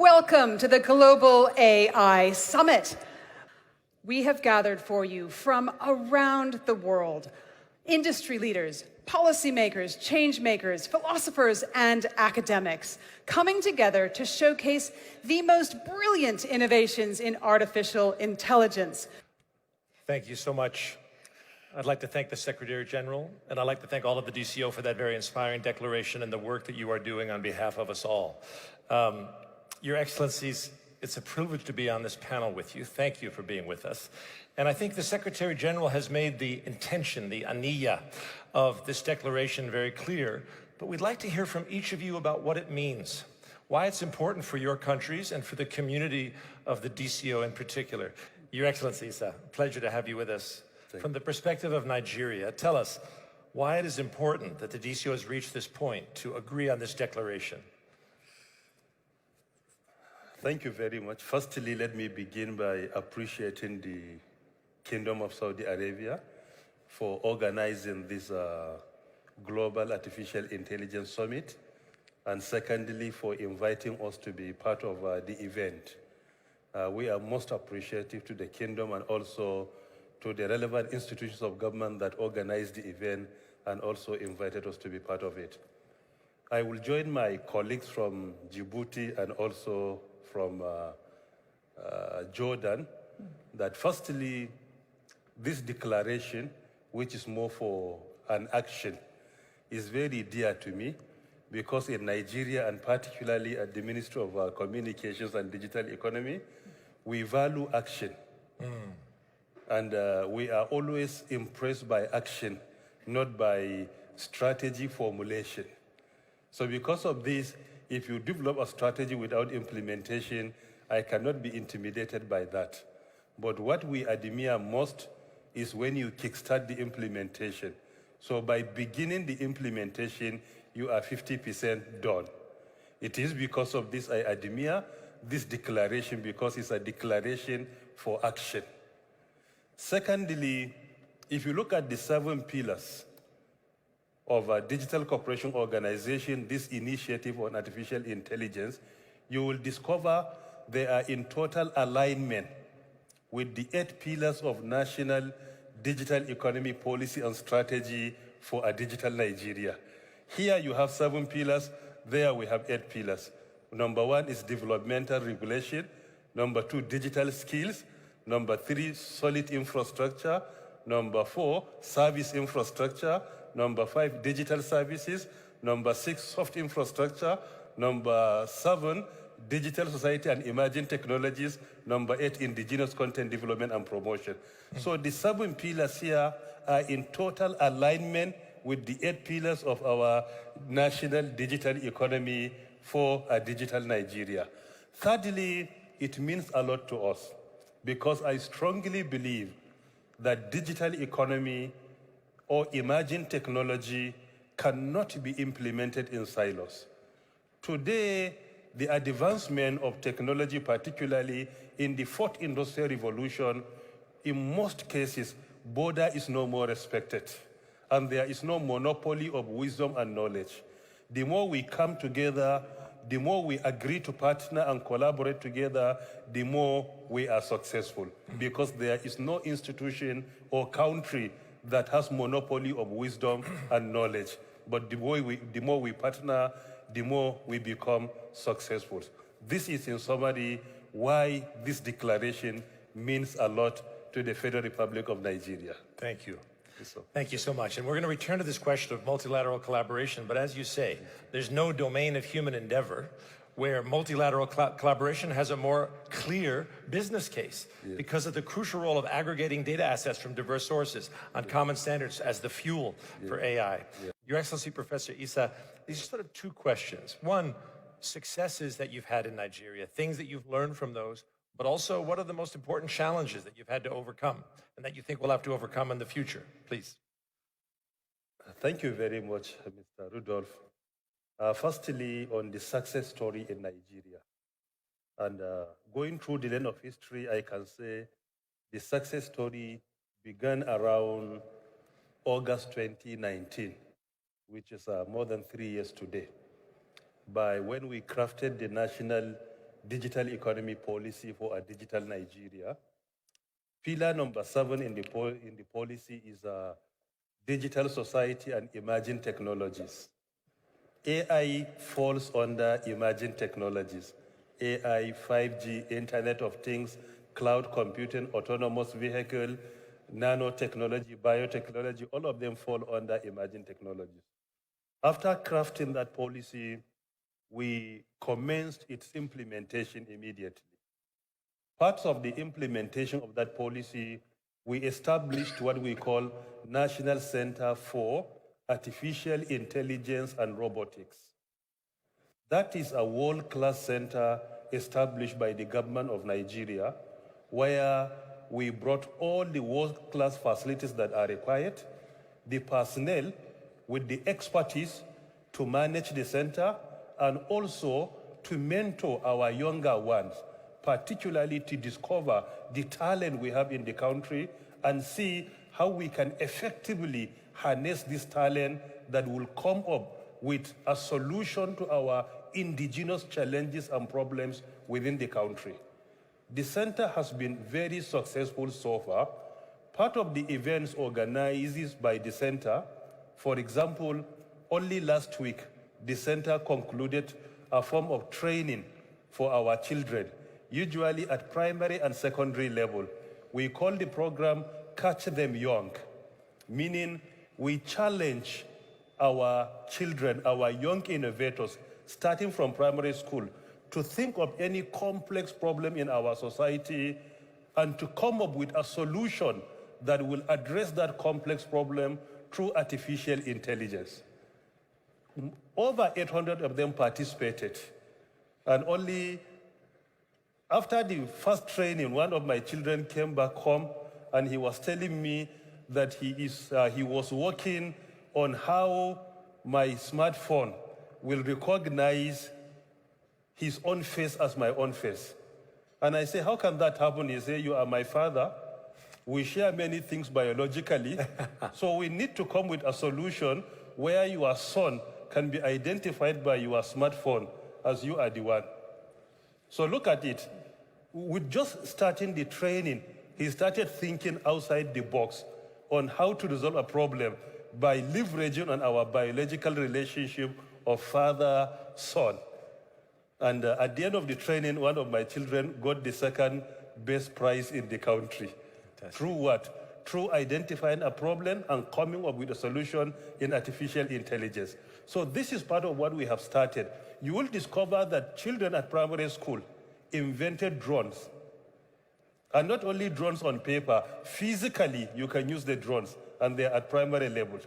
Welcome to the Global AI Summit. We have gathered for you from around the world industry leaders, policymakers, change makers, philosophers, and academics coming together to showcase the most brilliant innovations in artificial intelligence. Thank you so much. I'd like to thank the Secretary General, and I'd like to thank all of the DCO for that very inspiring declaration and the work that you are doing on behalf of us all. Your Excellencies, it's a privilege to be on this panel with you. Thank you for being with us. And I think the Secretary General has made the intention, the aniyya of this declaration very clear, but we'd like to hear from each of you about what it means, why it's important for your countries and for the community of the DCO in particular. Your Excellencies, a pleasure to have you with us. From the perspective of Nigeria, tell us why it is important that the DCO has reached this point to agree on this declaration. Thank you very much. Firstly, let me begin by appreciating the Kingdom of Saudi Arabia for organizing this Global Artificial Intelligence Summit, and secondly, for inviting us to be part of the event. We are most appreciative to the Kingdom and also to the relevant institutions of government that organized the event and also invited us to be part of it. I will join my colleagues from Djibouti and also from Jordan, that firstly, this declaration, which is more for an action, is very dear to me because in Nigeria, and particularly at the Ministry of Communications and Digital Economy, we value action. And we are always impressed by action, not by strategy formulation. So because of this, if you develop a strategy without implementation, I cannot be intimidated by that. But what we admire most is when you kickstart the implementation. So by beginning the implementation, you are 50% done. It is because of this I admire this declaration, because it's a declaration for action. Secondly, if you look at the 7 pillars of a digital cooperation organization, this initiative on artificial intelligence, you will discover they are in total alignment with the 8 pillars of national digital economy policy and strategy for a digital Nigeria. Here you have 7 pillars, there we have 8 pillars. Number 1 is developmental regulation. Number 2, digital skills. Number 3, solid infrastructure. Number 4, service infrastructure. Number 5, digital services. Number 6, soft infrastructure. Number 7, digital society and emerging technologies. Number 8, indigenous content development and promotion. So the 7 pillars here are in total alignment with the 8 pillars of our national digital economy for a digital Nigeria. Thirdly, it means a lot to us because I strongly believe that digital economy or emerging technology cannot be implemented in silos. Today, the advancement of technology, particularly in the 4th industrial revolution, in most cases, border is no more respected, and there is no monopoly of wisdom and knowledge. The more we come together, the more we agree to partner and collaborate together, the more we are successful, because there is no institution or country that has monopoly of wisdom and knowledge. But the more we partner, the more we become successful. This is, in summary, why this declaration means a lot to the Federal Republic of Nigeria. Thank you. Thank you so much. And we're going to return to this question of multilateral collaboration, but as you say, there's no domain of human endeavor where multilateral collaboration has a more clear business case because of the crucial role of aggregating data assets from diverse sources on common standards as the fuel for AI. Your Excellency, Professor Issa, these are sort of 2 questions. One, successes that you've had in Nigeria, things that you've learned from those, but also what are the most important challenges that you've had to overcome and that you think we'll have to overcome in the future? Please. Thank you very much, Mr. Rudolph. Firstly, on the success story in Nigeria. And going through the lane of history, I can say the success story began around August 2019, which is more than 3 years today, by when we crafted the National digital economy policy for a digital Nigeria. Pillar number 7 in the policy is digital society and emerging technologies. AI falls under emerging technologies. AI, 5G, Internet of Things, cloud computing, autonomous vehicle, nanotechnology, biotechnology, all of them fall under emerging technologies. After crafting that policy, we commenced its implementation immediately. Parts of the implementation of that policy, we established what we call National Center for Artificial Intelligence and Robotics. That is a world-class center established by the government of Nigeria, where we brought all the world-class facilities that are required, the personnel with the expertise to manage the center, and also to mentor our younger ones, particularly to discover the talent we have in the country and see how we can effectively harness this talent that will come up with a solution to our indigenous challenges and problems within the country. The center has been very successful so far. Part of the events organized by the center, for example, only last week, the center concluded a form of training for our children, usually at primary and secondary level. We call the program Catch Them Young, meaning we challenge our children, our young innovators, starting from primary school, to think of any complex problem in our society and to come up with a solution that will address that complex problem through artificial intelligence. Over 800 of them participated, and only after the first training, one of my children came back home and he was telling me that he was working on how my smartphone will recognize his own face as my own face. And I say, how can that happen? He said, you are my father. We share many things biologically. So we need to come with a solution where your son can be identified by your smartphone as you are the one. So look at it. With just starting the training, he started thinking outside the box on how to resolve a problem by leveraging on our biological relationship of father-son. And at the end of the training, one of my children got the second best prize in the country. Fantastic. Through what? Through identifying a problem and coming up with a solution in artificial intelligence. So this is part of what we have started. You will discover that children at primary school invented drones. And not only drones on paper, physically you can use the drones, and they're at primary level.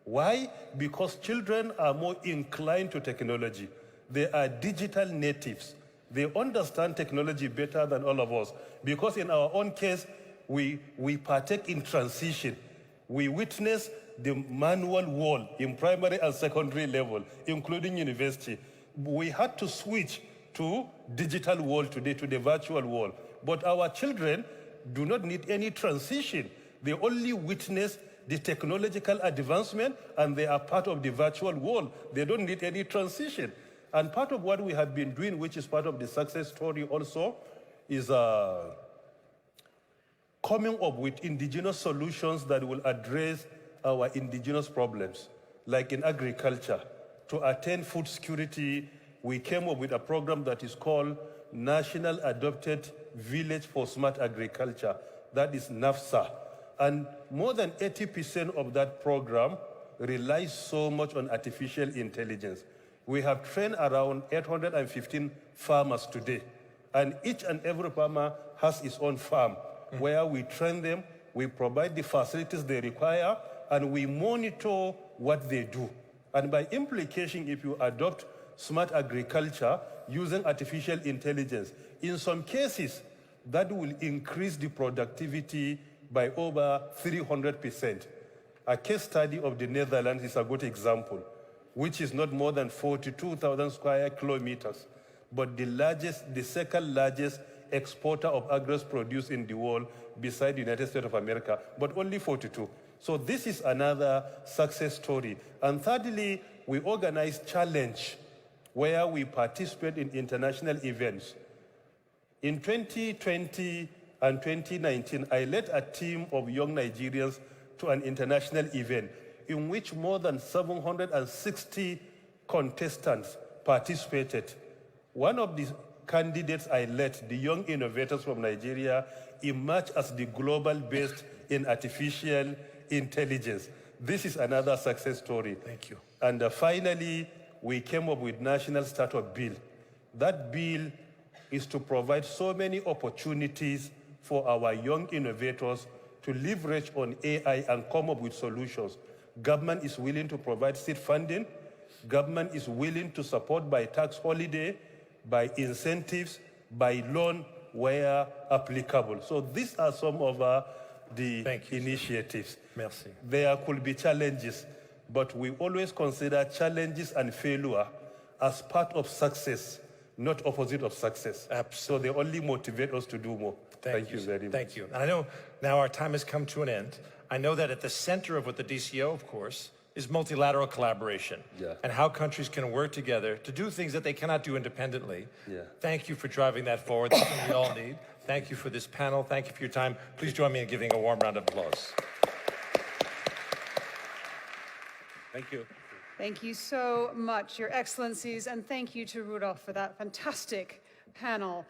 Why? Because children are more inclined to technology. They are digital natives. They understand technology better than all of us. Because in our own case, we partake in transition. We witness the manual world in primary and secondary level, including university. We had to switch to digital world today, to the virtual world. But our children do not need any transition. They only witness the technological advancement and they are part of the virtual world. They don't need any transition. And part of what we have been doing, which is part of the success story also, is coming up with indigenous solutions that will address our indigenous problems. Like in agriculture, to attain food security, we came up with a program that is called National Adopted Village for Smart Agriculture. That is NAFSA. And more than 80% of that program relies so much on artificial intelligence. We have trained around 815 farmers today. And each and every farmer has his own farm where we train them, we provide the facilities they require, and we monitor what they do. And by implication, if you adopt smart agriculture using artificial intelligence, in some cases, that will increase the productivity by over 300%. A case study of the Netherlands is a good example, which is not more than 42,000 square kilometers, but the second largest exporter of agro-produce in the world beside the United States of America, but only 42. So this is another success story. And thirdly, we organize challenge, where we participate in international events. In 2020 and 2019, I led a team of young Nigerians to an international event in which more than 760 contestants participated. One of the candidates I led, the young innovators from Nigeria, emerged as the global best in artificial intelligence. This is another success story. Thank you. And finally, we came up with National Startup Bill. That bill is to provide so many opportunities for our young innovators to leverage on AI and come up with solutions. Government is willing to provide seed funding. Government is willing to support by tax holiday, by incentives, by loan where applicable. So these are some of the initiatives. Merci. There could be challenges, but we always consider challenges and failure as part of success, not opposite of success. Absolutely. So they only motivate us to do more. Thank you very much. Thank you. And I know now our time has come to an end. I know that at the center of what the DCO, of course, is multilateral collaboration and how countries can work together to do things that they cannot do independently. Thank you for driving that forward. That's what we all need. Thank you for this panel. Thank you for your time. Please join me in giving a warm round of applause. Thank you. Thank you so much, Your Excellencies, and thank you to Rudolph for that fantastic panel.